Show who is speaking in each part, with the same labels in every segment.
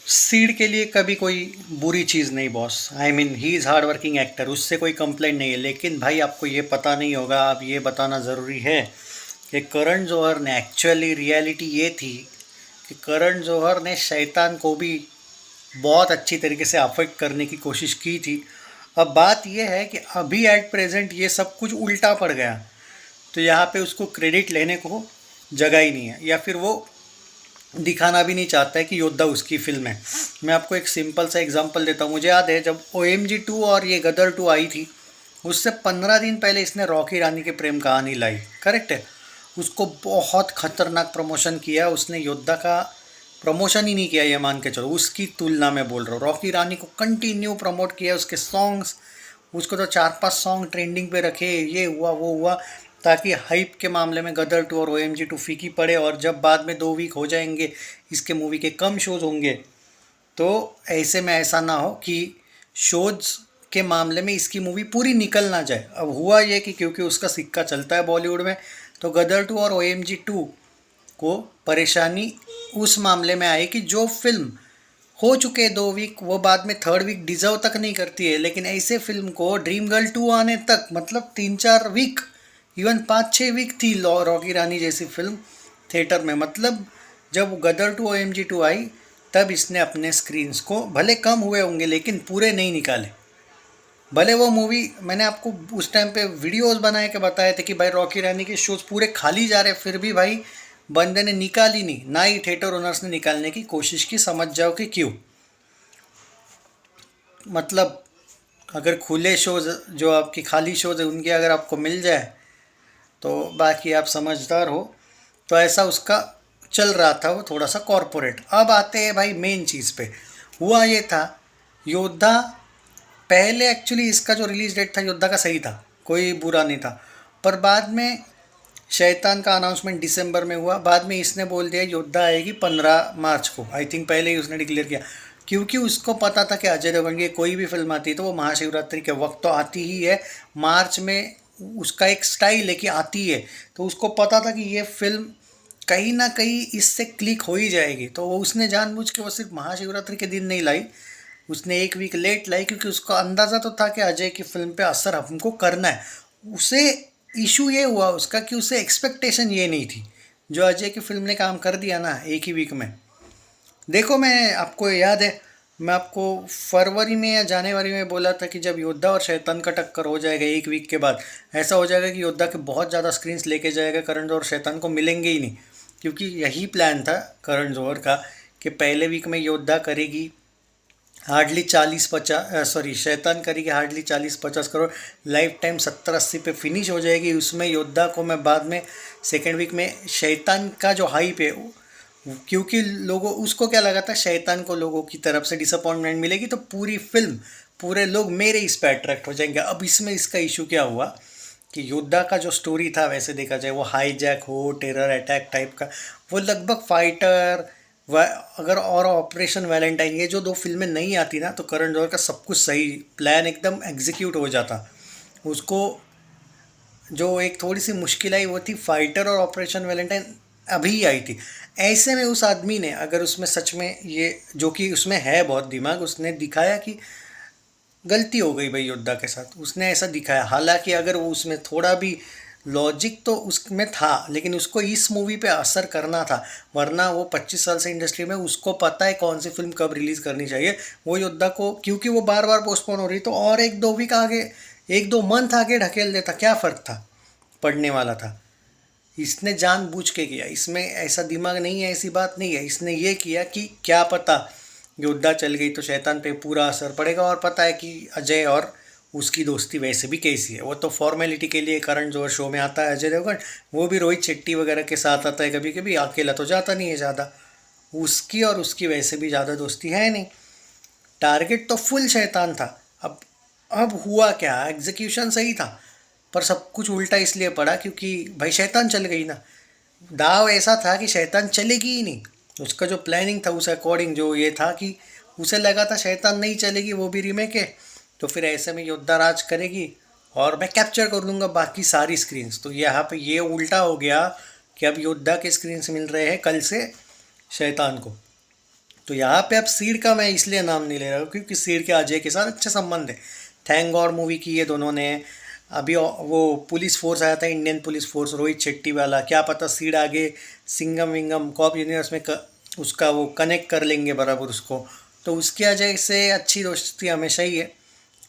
Speaker 1: Seed के लिए कभी कोई बुरी चीज़ नहीं boss. I mean he is hard working actor, उससे कोई कंप्लेंट नहीं है। लेकिन भाई आपको ये पता नहीं होगा, अब ये बताना ज़रूरी है कि करण जौहर ने एक्चुअली रियलिटी ये थी कि करण जौहर ने शैतान को भी बहुत अच्छी तरीके से अफेक्ट करने की कोशिश की थी। अब बात यह है कि अभी एट प्रेजेंट ये सब कुछ उल्टा पड़ गया, तो यहाँ पे उसको क्रेडिट लेने को जगह ही नहीं है, या फिर वो दिखाना भी नहीं चाहता है कि योद्धा उसकी फिल्म है। मैं आपको एक सिंपल सा एग्जांपल देता हूँ। मुझे याद है जब OMG 2 और ये गदर 2 आई थी, उससे 15 दिन पहले इसने रॉकी रानी के प्रेम कहानी लाई, करेक्ट है। उसको बहुत खतरनाक प्रमोशन किया उसने, योद्धा का प्रमोशन ही नहीं किया ये मान के चलो। उसकी तुलना में बोल रहा हूँ, रॉकी रानी को कंटिन्यू प्रमोट किया, उसके सॉन्ग्स, उसको तो 4-5 सॉन्ग ट्रेंडिंग पे रखे, ये हुआ वो हुआ, ताकि हाइप के मामले में गदर 2 और OMG 2 फीकी पड़े। और जब बाद में 2 वीक हो जाएंगे, इसके मूवी के कम शोज होंगे, तो ऐसे में ऐसा ना हो कि शोज के मामले में इसकी मूवी पूरी निकल ना जाए। अब हुआ ये कि क्योंकि उसका सिक्का चलता है बॉलीवुड में, तो गदर 2 और OMG 2 को परेशानी उस मामले में आई कि जो फिल्म हो चुके 2 वीक, वो बाद में 3rd वीक डिजर्व तक नहीं करती है। लेकिन ऐसे फिल्म को ड्रीम गर्ल 2 आने तक, मतलब 3-4 वीक, इवन 5-6 वीक थी रॉकी रानी जैसी फिल्म थिएटर में। मतलब जब गदर 2 OMG 2 आई, तब इसने अपने स्क्रीन्स को, भले कम हुए होंगे लेकिन पूरे नहीं निकाले। भले वो मूवी, मैंने आपको उस टाइम पे वीडियोस बना के बताए थे कि भाई रॉकी रानी के शोज पूरे खाली जा रहे, फिर भी भाई बंदे ने निकाली नहीं, ना ही थिएटर ओनर्स ने निकालने की कोशिश की। समझ जाओ कि क्यों। मतलब अगर खुले शोज, जो आपकी खाली शोज है, उनके अगर आपको मिल जाए तो बाकी आप समझदार हो। तो ऐसा उसका चल रहा था, वो थोड़ा सा कॉरपोरेट। अब आते हैं भाई मेन चीज़ पे। हुआ ये था, योद्धा पहले एक्चुअली इसका जो रिलीज डेट था योद्धा का सही था, कोई बुरा नहीं था। पर बाद में शैतान का अनाउंसमेंट दिसंबर में हुआ, बाद में इसने बोल दिया योद्धा आएगी 15 मार्च को। आई थिंक पहले ही उसने डिक्लेयर किया, क्योंकि उसको पता था कि अजय देवगन की कोई भी फिल्म आती है तो वो महाशिवरात्रि के वक्त तो आती ही है। मार्च में उसका एक स्टाइल है कि आती है, तो उसको पता था कि ये फिल्म कहीं ना कहीं इससे क्लिक हो ही जाएगी। तो वो उसने जानबूझ के वो सिर्फ महाशिवरात्रि के दिन नहीं लाई, उसने 1 वीक लेट लाई, क्योंकि उसको अंदाज़ा तो था कि अजय की फिल्म पे असर हमको करना है। उसे इशू ये हुआ उसका कि उसे एक्सपेक्टेशन ये नहीं थी जो अजय की फिल्म ने काम कर दिया ना 1 ही वीक में। देखो, मैं आपको याद है, मैं आपको फरवरी में या जनवरी में बोला था कि जब योद्धा और शैतान का टक्कर हो जाएगा 1 वीक के बाद, ऐसा हो जाएगा कि योद्धा के बहुत ज़्यादा स्क्रीन्स लेके जाएगा, करण जौहर और शैतान को मिलेंगे ही नहीं। क्योंकि यही प्लान था करण जौहर का कि पहले वीक में योद्धा करेगी हार्डली 40-50, सॉरी, शैतान करेगी हार्डली 40-50 करोड़, लाइफ टाइम 70-80 पे फिनिश हो जाएगी। उसमें योद्धा को मैं बाद में सेकेंड वीक में, शैतान का जो हाइप है, क्योंकि लोगों, उसको क्या लगा था शैतान को लोगों की तरफ से डिसअपॉइंटमेंट मिलेगी तो पूरी फिल्म, पूरे लोग मेरे इस पे अट्रैक्ट हो जाएंगे। अब इसमें इसका इशू क्या हुआ कि योद्धा का जो स्टोरी था, वैसे देखा जाए वो हाईजैक हो, टेरर अटैक टाइप का, वो लगभग फाइटर अगर और ऑपरेशन वैलेंटाइन, ये जो 2 फिल्में नहीं आती ना, तो करण जौहर का सब कुछ सही प्लान एकदम एग्जीक्यूट हो जाता। उसको जो एक थोड़ी सी मुश्किल आई वो थी फाइटर और ऑपरेशन वैलेंटाइन अभी आई थी। ऐसे में उस आदमी ने, अगर उसमें सच में ये, जो कि उसमें है बहुत दिमाग, उसने दिखाया कि गलती हो गई भाई योद्धा के साथ, उसने ऐसा दिखाया। हालांकि अगर वो उसमें थोड़ा भी लॉजिक तो उसमें था, लेकिन उसको इस मूवी पे असर करना था, वरना वो 25 साल से इंडस्ट्री में, उसको पता है कौन सी फिल्म कब रिलीज़ करनी चाहिए। वो योद्धा को, क्योंकि वो बार बार पोस्टपोन हो रही, तो और 1-2 वीक आगे, 1-2 मंथ आगे ढकेल देता, क्या फ़र्क था, पड़ने वाला था। इसने जानबूझ के किया, इसमें ऐसा दिमाग नहीं है, ऐसी बात नहीं है। इसने ये किया कि क्या पता योद्धा चल गई तो शैतान पे पूरा असर पड़ेगा, और पता है कि अजय और उसकी दोस्ती वैसे भी कैसी है, वो तो फॉर्मेलिटी के लिए करण जौहर शो में आता है, अजय देवगन, वो भी रोहित शेट्टी वगैरह के साथ आता है कभी कभी, अकेला तो जाता नहीं है ज़्यादा। उसकी और उसकी वैसे भी ज़्यादा दोस्ती है नहीं। टारगेट तो फुल शैतान था। अब हुआ क्या, एग्जीक्यूशन सही था, पर सब कुछ उल्टा इसलिए पड़ा क्योंकि भाई शैतान चल गई ना। दाव ऐसा था कि शैतान चलेगी ही नहीं। उसका जो प्लानिंग था उस अकॉर्डिंग जो ये था कि उसे लगा था शैतान नहीं चलेगी, वो भी रीमेक है, तो फिर ऐसे में योद्धा राज करेगी और मैं कैप्चर कर लूँगा बाकी सारी स्क्रीन्स। तो यहाँ पे ये उल्टा हो गया कि अब योद्धा के स्क्रीन्स मिल रहे हैं कल से शैतान को। तो यहाँ पे अब सीड का मैं इसलिए नाम नहीं ले रहा हूँ क्योंकि सीड के अजय के साथ अच्छे संबंध है। थैंक गॉड मूवी की है दोनों ने। अभी वो पुलिस फोर्स आया था, Indian police force, Rohit Shetty वाला, क्या पता सीड आगे सिंगम विंगम कॉप यूनिवर्स में उसका वो कनेक्ट कर लेंगे बराबर उसको। तो उसकी अजय से अच्छी दोस्ती हमेशा ही है।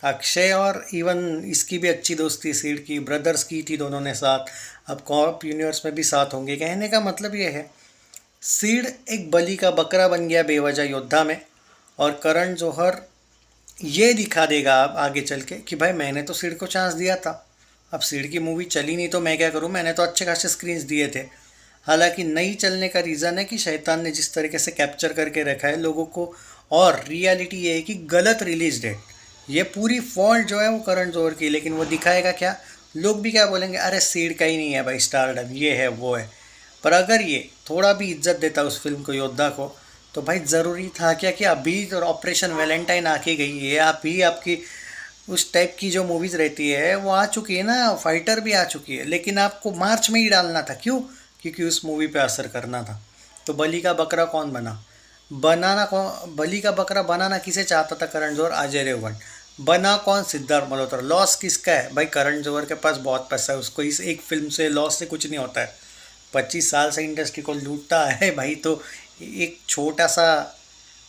Speaker 1: अक्षय और इवन इसकी भी अच्छी दोस्ती सीड की, ब्रदर्स की थी दोनों ने साथ, अब कॉप यूनिवर्स में भी साथ होंगे। कहने का मतलब ये है सीड एक बलि का बकरा बन गया बेवजह योद्धा में, और करण जौहर ये दिखा देगा अब आगे चल के कि भाई मैंने तो सीड को चांस दिया था। अब सीड की मूवी चली नहीं तो मैं क्या करूं, मैंने तो अच्छे खासे स्क्रीन्स दिए थे। हालांकि नहीं चलने का रीज़न है कि शैतान ने जिस तरीके से कैप्चर करके रखा है लोगों को, और रियलिटी ये है कि गलत रिलीज डेट, ये पूरी फॉल्ट जो है वो करण जौहर की। लेकिन वो दिखाएगा क्या, लोग भी क्या बोलेंगे, अरे सीड का ही नहीं है भाई स्टारडम, ये है वो है। पर अगर ये थोड़ा भी इज्जत देता उस फिल्म को, योद्धा को, तो भाई ज़रूरी था क्या कि अभी तो ऑपरेशन वैलेंटाइन आके गई है, अभी आपकी उस टाइप की जो मूवीज़ रहती है वो आ चुकी है ना, फाइटर भी आ चुकी है, लेकिन आपको मार्च में ही डालना था। क्यों? क्योंकि उस मूवी पे असर करना था। तो बलि का बकरा कौन बना, बनाना कौन, बलि का बकरा बनाना किसे चाहता था, करण जौहर, अजय देवगन। बना कौन, सिद्धार्थ मल्होत्रा। लॉस किसका है भाई, करण जौहर के पास बहुत पैसा है, उसको इस एक फिल्म से लॉस से कुछ नहीं होता है। 25 साल से इंडस्ट्री को लूटता है भाई, तो एक छोटा सा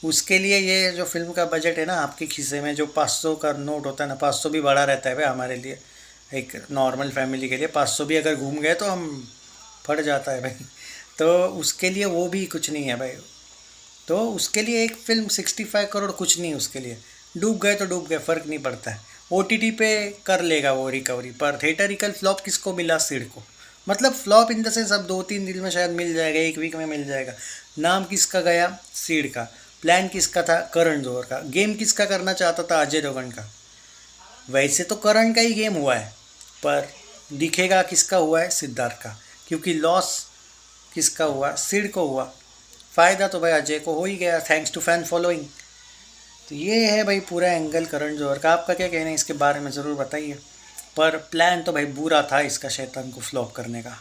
Speaker 1: उसके लिए ये जो फिल्म का बजट है ना आपके खीसे में, जो 500 का नोट होता है ना, 500 भी बड़ा रहता है भाई हमारे लिए, एक नॉर्मल फैमिली के लिए 500 भी अगर घूम गए तो हम फट जाता है भाई। तो उसके लिए वो भी कुछ नहीं है भाई। तो उसके लिए एक फिल्म 65 करोड़ कुछ नहीं, उसके लिए डूब गए तो डूब गए, फ़र्क नहीं पड़ता है। OTT पे कर लेगा वो रिकवरी, पर थिएटरिकल फ्लॉप किसको मिला, सीड को। मतलब फ्लॉप इन द सेंस अब 2-3 दिन में शायद मिल जाएगा, एक वीक में मिल जाएगा। नाम किसका गया, सीड का। प्लान किसका था, करण जौहर का। गेम किसका करना चाहता था, अजय देवगन का। वैसे तो करण का ही गेम हुआ है, पर दिखेगा किसका हुआ है, सिद्धार्थ का। क्योंकि लॉस किसका हुआ, सीड को हुआ। फ़ायदा तो भाई अजय को हो ही गया, थैंक्स टू फैन फॉलोइंग। तो ये है भाई पूरा एंगल करण जौहर का। आपका क्या कहना है इसके बारे में ज़रूर बताइए। पर प्लान तो भाई बुरा था इसका शैतान को फ्लॉप करने का।